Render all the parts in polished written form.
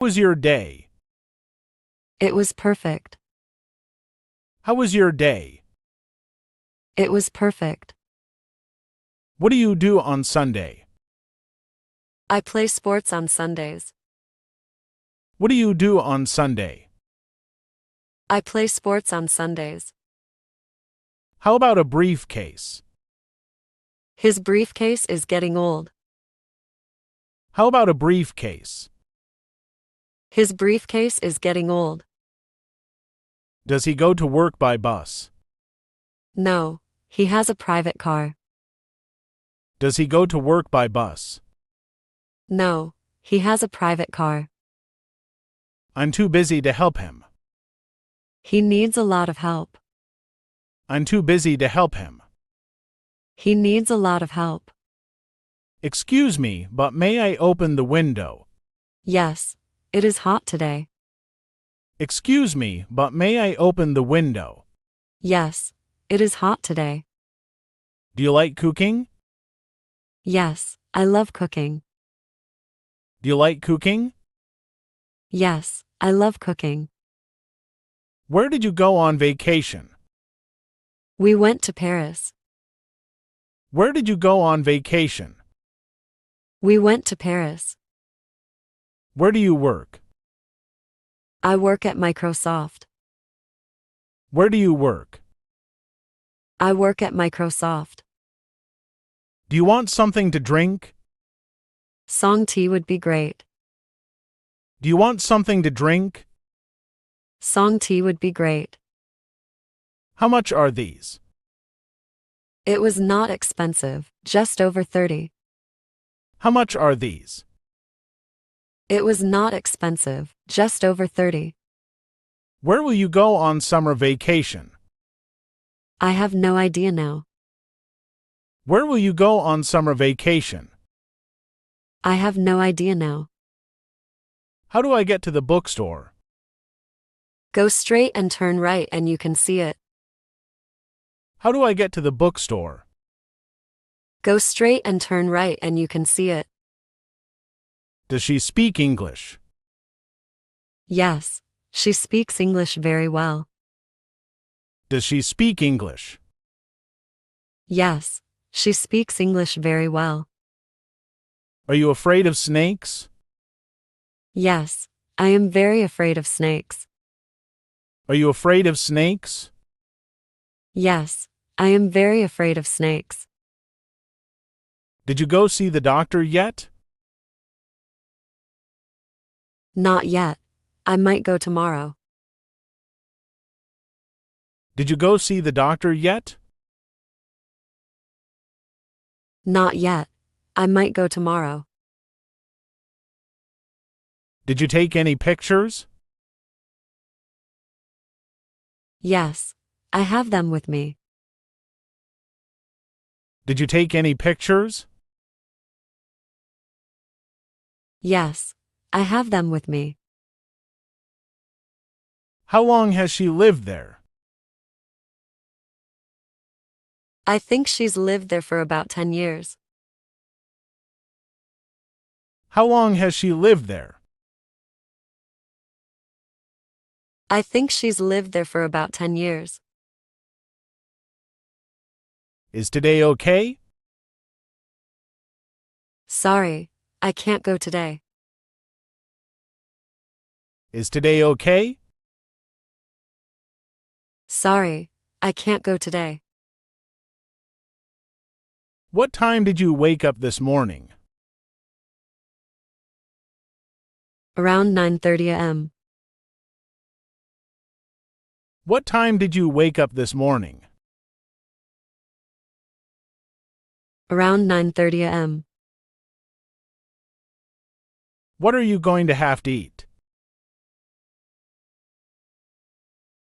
How was your day? It was perfect. How was your day? It was perfect. What do you do on Sunday? I play sports on Sundays. What do you do on Sunday? I play sports on Sundays. How about a briefcase? His briefcase is getting old. How about a briefcase? His briefcase is getting old. Does he go to work by bus? No, he has a private car. Does he go to work by bus? No, he has a private car. I'm too busy to help him. He needs a lot of help. I'm too busy to help him. He needs a lot of help. Excuse me, but may I open the window? Yes, it is hot today. Excuse me, but may I open the window? Yes, it is hot today. Do you like cooking? Yes, I love cooking. Do you like cooking? Yes, I love cooking. Where did you go on vacation? We went to Paris. Where did you go on vacation? We went to Paris. Where do you work? I work at Microsoft. Where do you work? I work at Microsoft. Do you want something to drink? Song tea would be great. Do you want something to drink? Song tea would be great. How much are these? It was not expensive, just over 30. How much are these? It was not expensive, just over 30. Where will you go on summer vacation? I have no idea now. Where will you go on summer vacation? I have no idea now. How do I get to the bookstore? Go straight and turn right and you can see it. How do I get to the bookstore? Go straight and turn right and you can see it. Does she speak English? Yes, she speaks English very well. Does she speak English? Yes, she speaks English very well. Are you afraid of snakes? Yes, I am very afraid of snakes. Are you afraid of snakes? Yes, I am very afraid of snakes. Did you go see the doctor yet? Not yet. I might go tomorrow. Did you go see the doctor yet? Not yet. I might go tomorrow. Did you take any pictures? Yes, I have them with me. Did you take any pictures? Yes, I have them with me. How long has she lived there? I think she's lived there for about 10 years. How long has she lived there? I think she's lived there for about 10 years. Is today okay? Sorry, I can't go today. Is today okay? Sorry, I can't go today. What time did you wake up this morning? Around 9:30 a.m. What time did you wake up this morning? Around 9:30 a.m. What are you going to have to eat?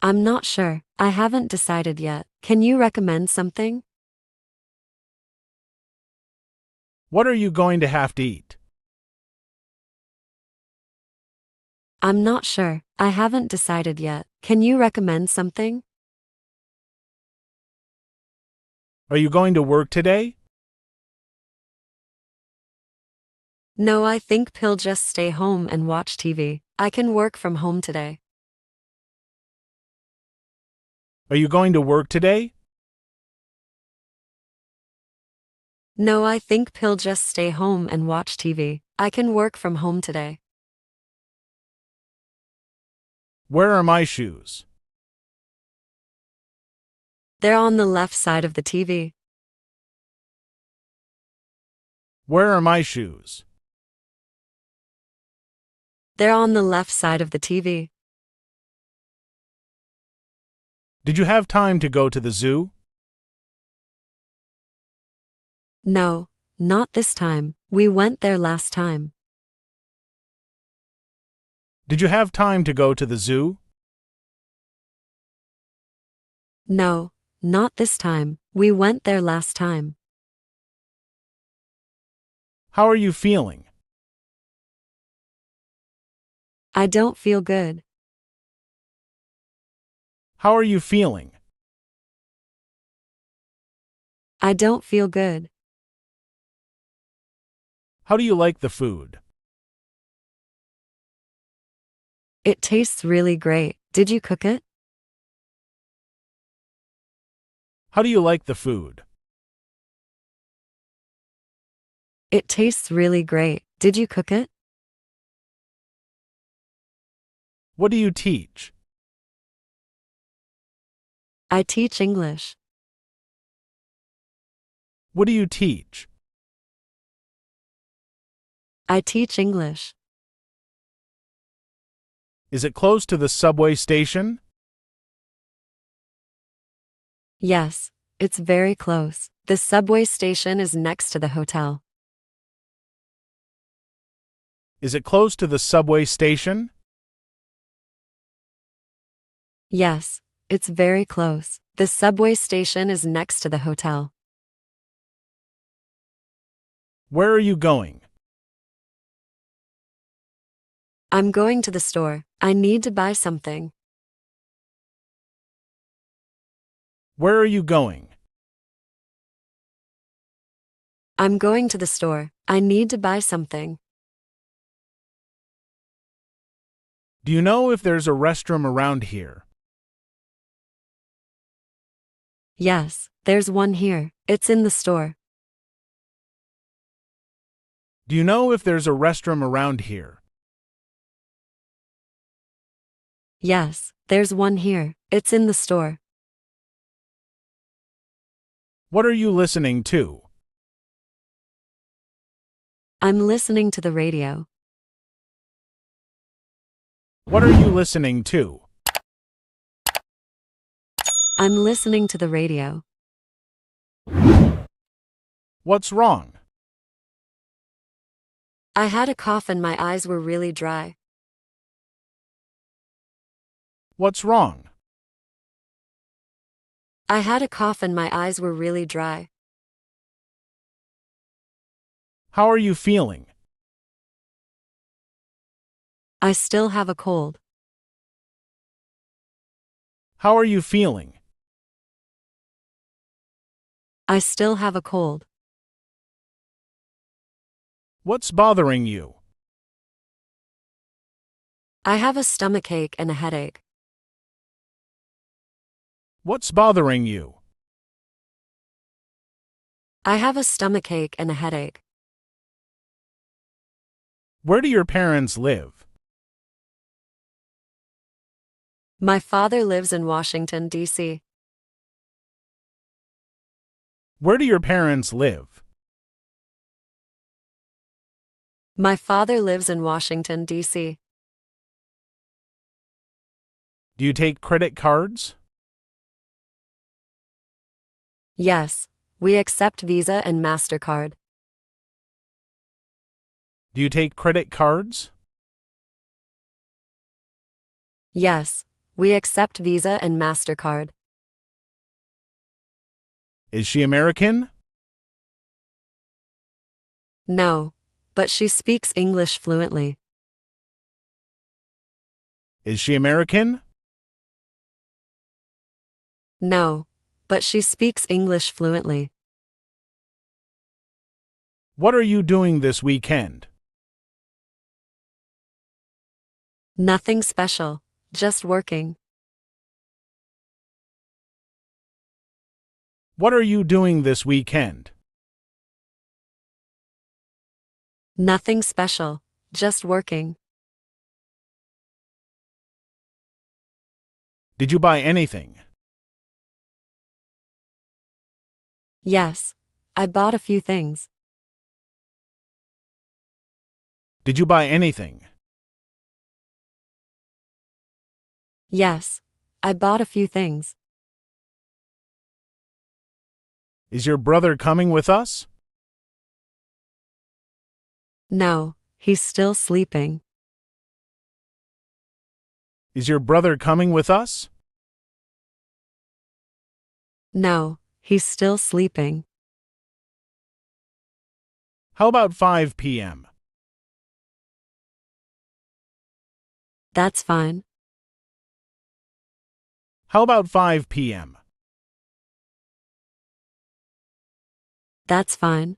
I'm not sure. I haven't decided yet. Can you recommend something? What are you going to have to eat? I'm not sure. I haven't decided yet. Can you recommend something? Are you going to work today? No, I think he'll just stay home and watch TV. I can work from home today. Are you going to work today? No, I think he'll just stay home and watch TV. I can work from home today. Where are my shoes? They're on the left side of the TV. Where are my shoes? They're on the left side of the TV. Did you have time to go to the zoo? No, not this time. We went there last time. Did you have time to go to the zoo? No, not this time. We went there last time. How are you feeling? I don't feel good. How are you feeling? I don't feel good. How do you like the food? It tastes really great. Did you cook it? How do you like the food? It tastes really great. Did you cook it? What do you teach? I teach English. What do you teach? I teach English. Is it close to the subway station? Yes, it's very close. The subway station is next to the hotel. Is it close to the subway station? Yes, it's very close. The subway station is next to the hotel. Where are you going? I'm going to the store. I need to buy something. Where are you going? I'm going to the store. I need to buy something. Do you know if there's a restroom around here? Yes, there's one here. It's in the store. Do you know if there's a restroom around here? Yes, there's one here. It's in the store. What are you listening to? I'm listening to the radio. What are you listening to? I'm listening to the radio. What's wrong? I had a cough and my eyes were really dry. What's wrong? I had a cough and my eyes were really dry. How are you feeling? I still have a cold. How are you feeling? I still have a cold. What's bothering you? I have a stomachache and a headache. What's bothering you? I have a stomachache and a headache. Where do your parents live? My father lives in Washington, D.C. Where do your parents live? My father lives in Washington, D.C. Do you take credit cards? Yes, we accept Visa and MasterCard. Do you take credit cards? Yes, we accept Visa and MasterCard. Is she American? No, but she speaks English fluently. Is she American? No, but she speaks English fluently. What are you doing this weekend? Nothing special. Just working. What are you doing this weekend? Nothing special. Just working. Did you buy anything? Yes. I bought a few things. Did you buy anything? Yes. I bought a few things. Is your brother coming with us? No, he's still sleeping. Is your brother coming with us? No, he's still sleeping. How about 5 p.m.? That's fine. How about 5 p.m.? That's fine.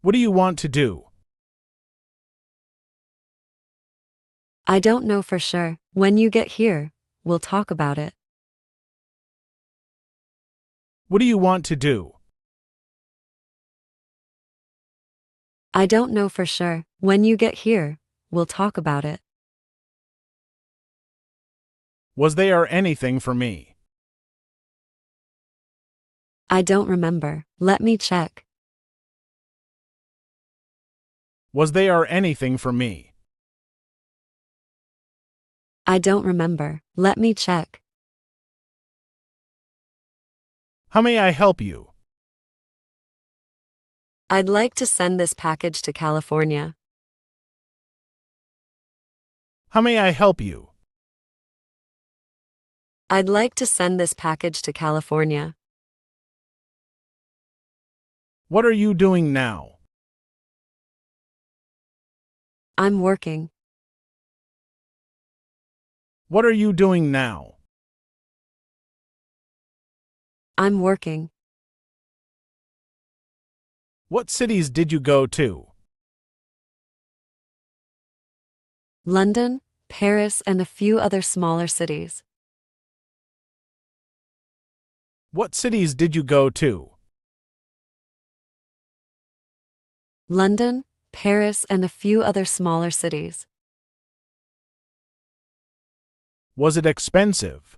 What do you want to do? I don't know for sure. When you get here, we'll talk about it. What do you want to do? I don't know for sure. When you get here, we'll talk about it. Was there anything for me? I don't remember. Let me check. Was there anything for me? I don't remember. Let me check. How may I help you? I'd like to send this package to California. How may I help you? I'd like to send this package to California. What are you doing now? I'm working. What are you doing now? I'm working. What cities did you go to? London, Paris, and a few other smaller cities. What cities did you go to? London, Paris, and a few other smaller cities. Was it expensive?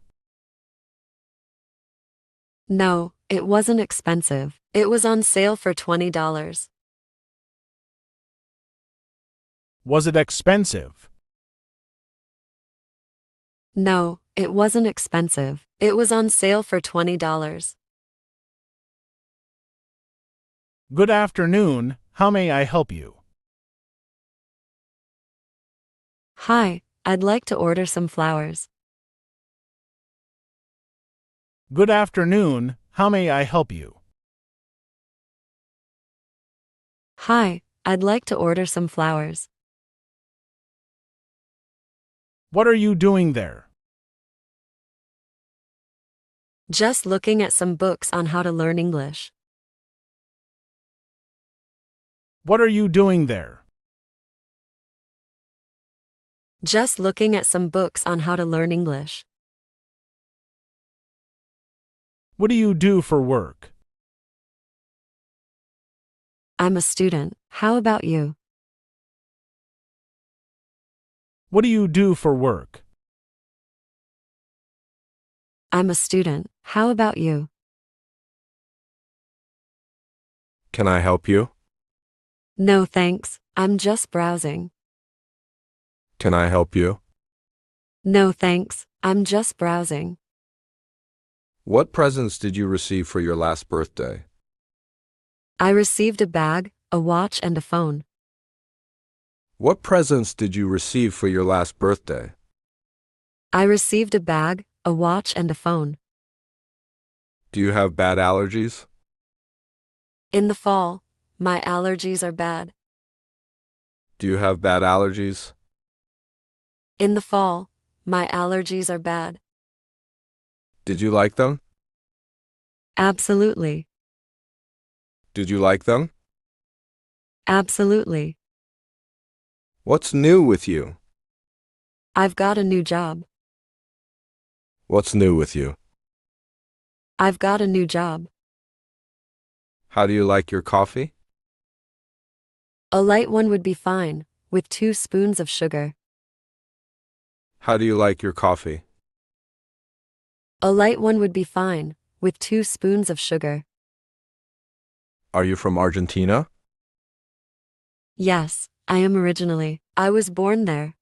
No, it wasn't expensive. It was on sale for $20. Was it expensive? No, it wasn't expensive. It was on sale for $20. Good afternoon, how may I help you? Hi, I'd like to order some flowers. Good afternoon, how may I help you? Hi, I'd like to order some flowers. What are you doing there? Just looking at some books on how to learn English. What are you doing there? Just looking at some books on how to learn English. What do you do for work? I'm a student. How about you? What do you do for work? I'm a student. How about you? Can I help you? No thanks, I'm just browsing. Can I help you? No thanks, I'm just browsing. What presents did you receive for your last birthday? I received a bag, a watch, and a phone. What presents did you receive for your last birthday? I received a bag, a watch, and a phone. Do you have bad allergies? In the fall, my allergies are bad. Do you have bad allergies? In the fall, my allergies are bad. Did you like them? Absolutely. Did you like them? Absolutely. What's new with you? I've got a new job. What's new with you? I've got a new job. How do you like your coffee? A light one would be fine, with 2 spoons of sugar. How do you like your coffee? A light one would be fine, with 2 spoons of sugar. Are you from Argentina? Yes, I am originally. I was born there.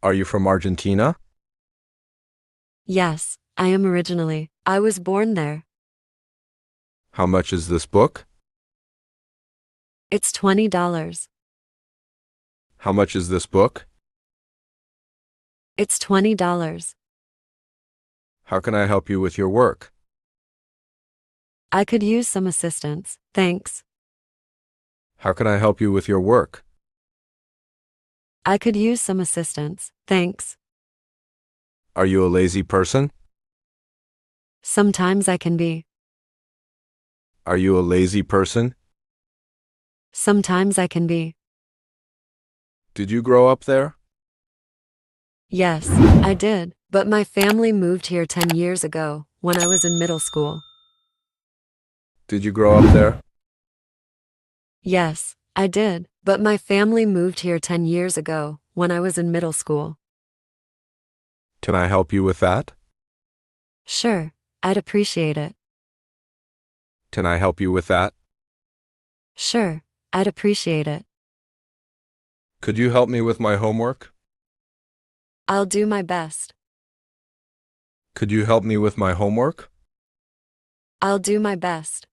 Are you from Argentina? Yes, I am originally. I was born there. How much is this book? It's $20. How much is this book? It's $20. How can I help you with your work? I could use some assistance, thanks. How can I help you with your work? I could use some assistance, thanks. Are you a lazy person? Sometimes I can be. Are you a lazy person? Sometimes I can be. Did you grow up there? Yes, I did, but my family moved here 10 years ago, when I was in middle school. Did you grow up there? Yes, I did, but my family moved here 10 years ago, when I was in middle school. Can I help you with that? Sure, I'd appreciate it. Can I help you with that? Sure, I'd appreciate it. Could you help me with my homework? I'll do my best. Could you help me with my homework? I'll do my best.